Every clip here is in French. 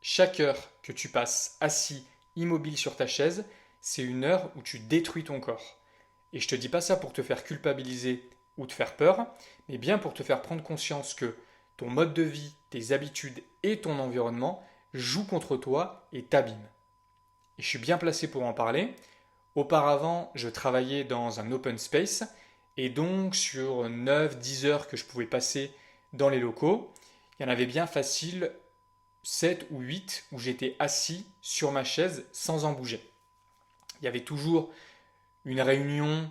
Chaque heure que tu passes assis, immobile sur ta chaise, c'est une heure où tu détruis ton corps. Et je te dis pas ça pour te faire culpabiliser ou te faire peur, mais bien pour te faire prendre conscience que ton mode de vie, tes habitudes et ton environnement jouent contre toi et t'abîment. Et je suis bien placé pour en parler. Auparavant, je travaillais dans un open space et donc sur 9, 10 heures que je pouvais passer dans les locaux, il y en avait bien facile 7 ou 8 où j'étais assis sur ma chaise sans en bouger. Il y avait toujours une réunion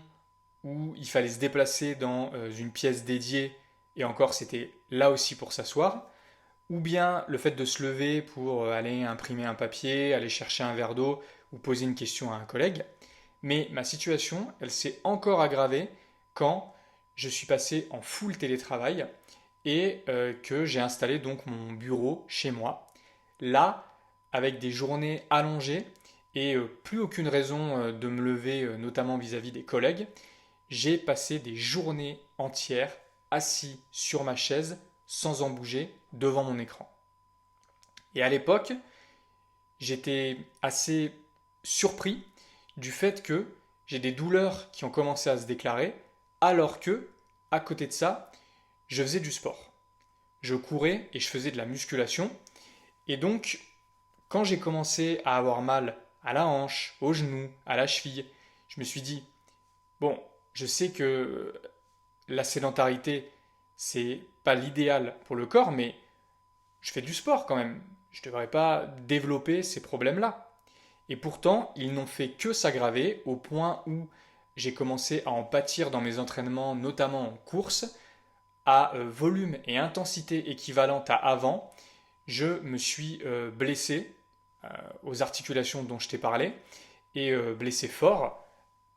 où il fallait se déplacer dans une pièce dédiée et encore c'était là aussi pour s'asseoir, ou bien le fait de se lever pour aller imprimer un papier, aller chercher un verre d'eau ou poser une question à un collègue. Mais ma situation, elle s'est encore aggravée quand je suis passé en full télétravail et que j'ai installé donc mon bureau chez moi. Là, avec des journées allongées et plus aucune raison de me lever, notamment vis-à-vis des collègues, j'ai passé des journées entières assis sur ma chaise sans en bouger devant mon écran. Et à l'époque, j'étais assez surpris du fait que j'ai des douleurs qui ont commencé à se déclarer alors que, à côté de ça, je faisais du sport. Je courais et je faisais de la musculation. Et donc, quand j'ai commencé à avoir mal à la hanche, au genou, à la cheville, je me suis dit, bon, je sais que la sédentarité, c'est pas l'idéal pour le corps, mais je fais du sport quand même. Je ne devrais pas développer ces problèmes-là. Et pourtant, ils n'ont fait que s'aggraver au point où j'ai commencé à en pâtir dans mes entraînements, notamment en course, à volume et intensité équivalente à avant. Je me suis blessé aux articulations dont je t'ai parlé et blessé fort.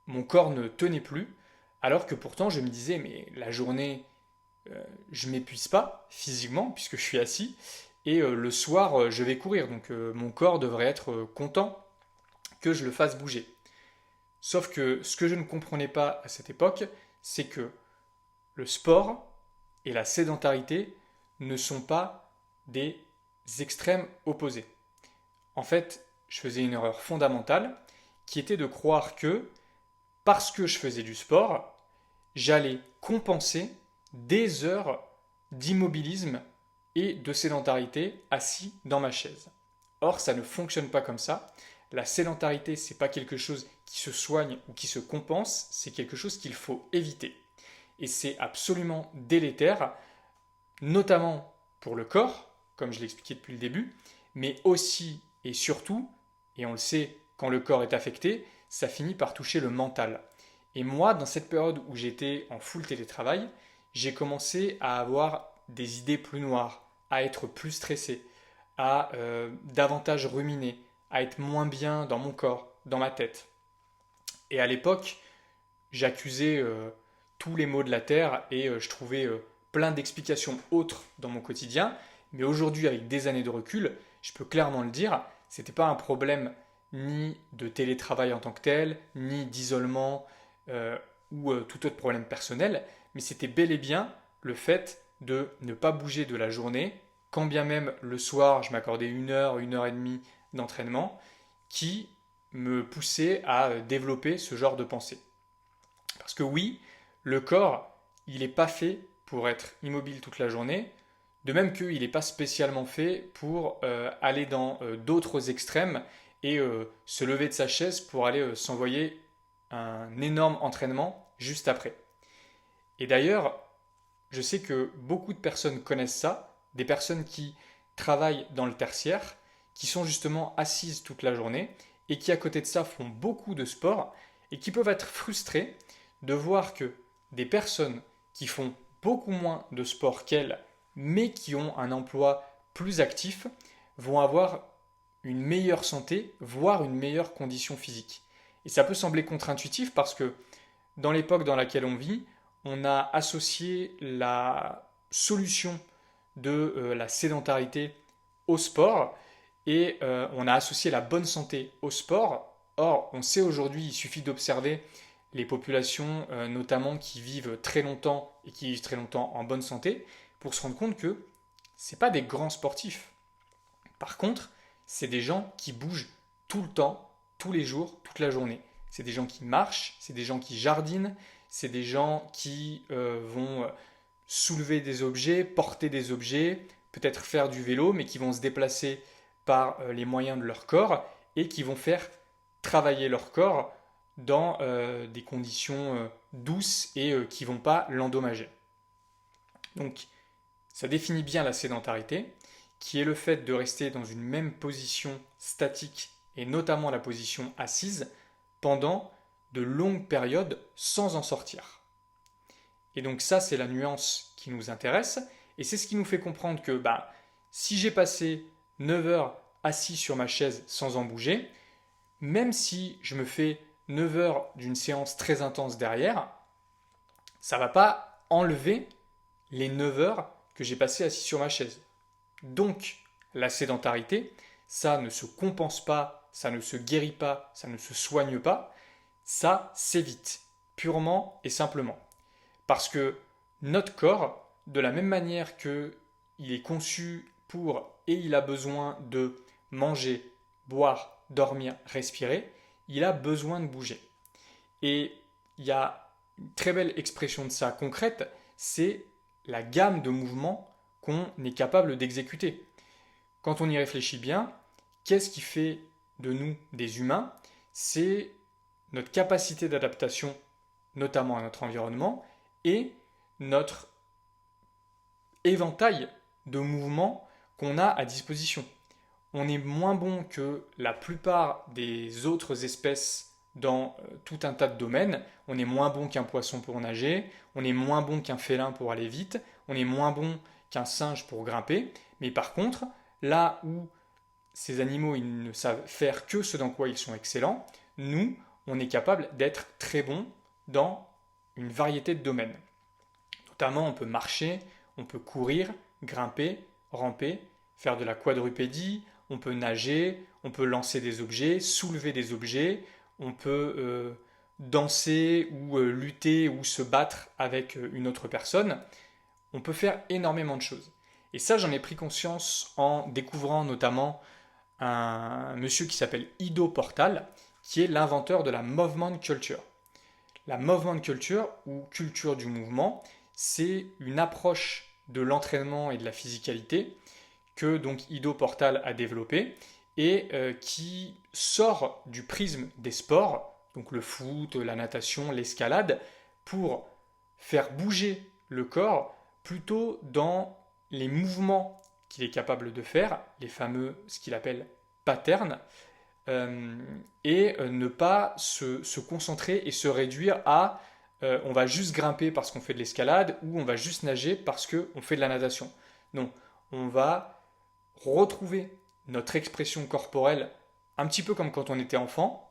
Mon corps ne tenait plus, alors que pourtant je me disais, mais la journée, je m'épuise pas physiquement puisque je suis assis, et le soir, je vais courir, donc mon corps devrait être content que je le fasse bouger. Sauf que ce que je ne comprenais pas à cette époque, c'est que le sport et la sédentarité ne sont pas des extrêmes opposés. En fait, je faisais une erreur fondamentale qui était de croire que parce que je faisais du sport, j'allais compenser des heures d'immobilisme et de sédentarité assis dans ma chaise. Or, ça ne fonctionne pas comme ça. La sédentarité, c'est pas quelque chose qui se soigne ou qui se compense, c'est quelque chose qu'il faut éviter. Et c'est absolument délétère, notamment pour le corps, comme je l'ai expliqué depuis le début, mais aussi et surtout, et on le sait, quand le corps est affecté, ça finit par toucher le mental. Et moi, dans cette période où j'étais en full télétravail, j'ai commencé à avoir des idées plus noires, à être plus stressé, à davantage ruminer, à être moins bien dans mon corps, dans ma tête. Et à l'époque, j'accusais tous les maux de la terre et je trouvais plein d'explications autres dans mon quotidien. Mais aujourd'hui, avec des années de recul, je peux clairement le dire, c'était pas un problème ni de télétravail en tant que tel, ni d'isolement euh, ou tout autre problème personnel, mais c'était bel et bien le fait de ne pas bouger de la journée, quand bien même le soir je m'accordais une heure et demie d'entraînement, qui me poussait à développer ce genre de pensée. Parce que oui, le corps, il n'est pas fait pour être immobile toute la journée, de même qu'il n'est pas spécialement fait pour aller dans d'autres extrêmes et se lever de sa chaise pour aller s'envoyer un énorme entraînement juste après. Et d'ailleurs, je sais que beaucoup de personnes connaissent ça, des personnes qui travaillent dans le tertiaire, qui sont justement assises toute la journée et qui à côté de ça font beaucoup de sport et qui peuvent être frustrées de voir que des personnes qui font beaucoup moins de sport qu'elles, mais qui ont un emploi plus actif, vont avoir une meilleure santé, voire une meilleure condition physique. Et ça peut sembler contre-intuitif parce que dans l'époque dans laquelle on vit, on a associé la solution de la sédentarité au sport et on a associé la bonne santé au sport. Or, on sait aujourd'hui, il suffit d'observer les populations, notamment qui vivent très longtemps et qui vivent très longtemps en bonne santé, pour se rendre compte que ce pas des grands sportifs. Par contre, c'est des gens qui bougent tout le temps, tous les jours, toute la journée. C'est des gens qui marchent, c'est des gens qui jardinent, c'est des gens qui vont soulever des objets, porter des objets, peut-être faire du vélo, mais qui vont se déplacer par les moyens de leur corps et qui vont faire travailler leur corps dans des conditions douces et qui ne vont pas l'endommager. Donc, ça définit bien la sédentarité, qui est le fait de rester dans une même position statique, et notamment la position assise, pendant de longues périodes sans en sortir. Et donc ça, c'est la nuance qui nous intéresse, et c'est ce qui nous fait comprendre que si j'ai passé 9 heures assis sur ma chaise sans en bouger, même si je me fais 9 heures d'une séance très intense derrière, ça ne va pas enlever les 9 heures que j'ai passées assis sur ma chaise. Donc, la sédentarité, ça ne se compense pas, ça ne se guérit pas, ça ne se soigne pas, ça s'évite, purement et simplement. Parce que notre corps, de la même manière qu'il est conçu pour et il a besoin de manger, boire, dormir, respirer, il a besoin de bouger. Et il y a une très belle expression de ça concrète, c'est la gamme de mouvements qu'on est capable d'exécuter. Quand on y réfléchit bien, qu'est-ce qui fait de nous des humains? C'est notre capacité d'adaptation, notamment à notre environnement, et notre éventail de mouvements qu'on a à disposition. On est moins bon que la plupart des autres espèces dans tout un tas de domaines. On est moins bon qu'un poisson pour nager, on est moins bon qu'un félin pour aller vite, on est moins bon qu'un singe pour grimper. Mais par contre, là où ces animaux ils ne savent faire que ce dans quoi ils sont excellents, nous, on est capable d'être très bons dans une variété de domaines. Notamment, on peut marcher, on peut courir, grimper, ramper, faire de la quadrupédie, on peut nager, on peut lancer des objets, soulever des objets, on peut danser ou lutter ou se battre avec une autre personne. On peut faire énormément de choses. Et ça, j'en ai pris conscience en découvrant notamment un monsieur qui s'appelle Ido Portal, qui est l'inventeur de la movement culture. La movement culture, ou culture du mouvement, c'est une approche de l'entraînement et de la physicalité que donc Ido Portal a développé et qui sort du prisme des sports, donc le foot, la natation, l'escalade, pour faire bouger le corps plutôt dans les mouvements qu'il est capable de faire, les fameux, ce qu'il appelle patterns, et ne pas se concentrer et se réduire à on va juste grimper parce qu'on fait de l'escalade ou on va juste nager parce qu'on fait de la natation. Non, on va retrouver notre expression corporelle un petit peu comme quand on était enfant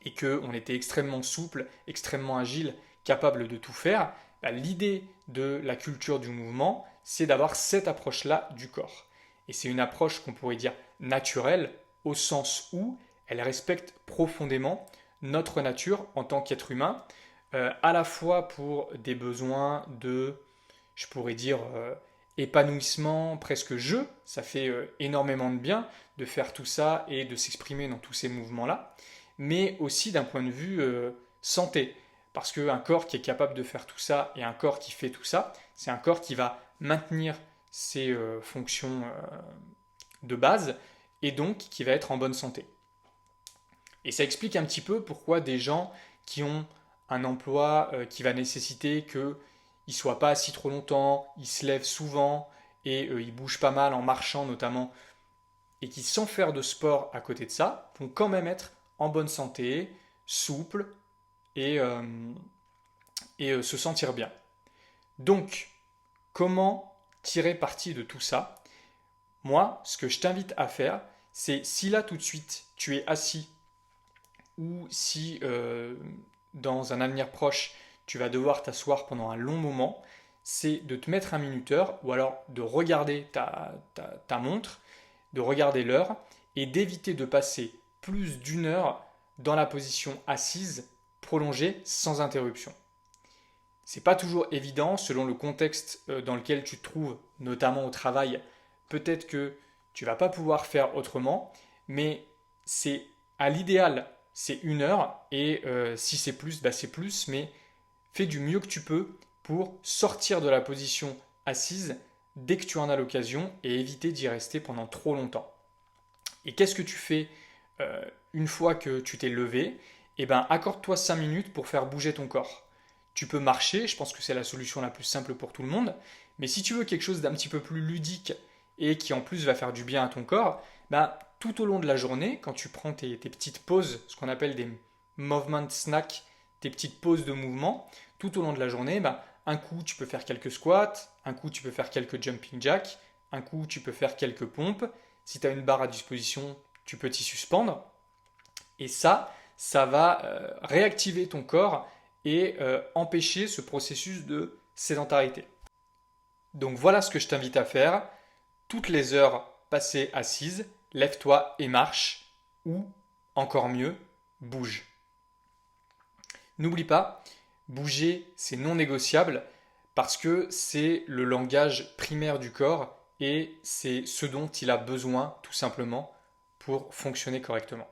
et qu'on était extrêmement souple, extrêmement agile, capable de tout faire. L'idée de la culture du mouvement, c'est d'avoir cette approche-là du corps. Et c'est une approche qu'on pourrait dire naturelle, au sens où elle respecte profondément notre nature en tant qu'être humain, à la fois pour des besoins de, je pourrais dire, épanouissement, presque jeu. Ça fait énormément de bien de faire tout ça et de s'exprimer dans tous ces mouvements-là, mais aussi d'un point de vue santé. Parce qu'un corps qui est capable de faire tout ça et un corps qui fait tout ça, c'est un corps qui va maintenir ses fonctions de base et donc qui va être en bonne santé. Et ça explique un petit peu pourquoi des gens qui ont un emploi qui va nécessiter qu'ils ne soient pas assis trop longtemps, ils se lèvent souvent et ils bougent pas mal en marchant notamment, et qui sans faire de sport à côté de ça, vont quand même être en bonne santé, souples et se sentir bien. Donc, comment tirer parti de tout ça? Moi, ce que je t'invite à faire, c'est si là tout de suite tu es assis ou si dans un avenir proche tu vas devoir t'asseoir pendant un long moment, c'est de te mettre un minuteur ou alors de regarder ta montre, de regarder l'heure et d'éviter de passer plus d'une heure dans la position assise prolongée sans interruption. C'est pas toujours évident selon le contexte dans lequel tu te trouves, notamment au travail. Peut-être que tu vas pas pouvoir faire autrement, mais c'est à l'idéal, c'est 1 heure, et si c'est plus, bah c'est plus, mais fais du mieux que tu peux pour sortir de la position assise dès que tu en as l'occasion et éviter d'y rester pendant trop longtemps. Et qu'est-ce que tu fais une fois que tu t'es levé? Eh ben, accorde-toi 5 minutes pour faire bouger ton corps. Tu peux marcher, je pense que c'est la solution la plus simple pour tout le monde, mais si tu veux quelque chose d'un petit peu plus ludique et qui en plus va faire du bien à ton corps, bah, tout au long de la journée, quand tu prends tes petites pauses, ce qu'on appelle des movement snacks, tes petites pauses de mouvement, tout au long de la journée, bah, un coup tu peux faire quelques squats, un coup tu peux faire quelques jumping jacks, un coup tu peux faire quelques pompes. Si tu as une barre à disposition, tu peux t'y suspendre. Et ça va réactiver ton corps et empêcher ce processus de sédentarité. Donc voilà ce que je t'invite à faire. Toutes les heures passées assises, lève-toi et marche. Ou, encore mieux, bouge. N'oublie pas, bouger, c'est non négociable parce que c'est le langage primaire du corps et c'est ce dont il a besoin tout simplement pour fonctionner correctement.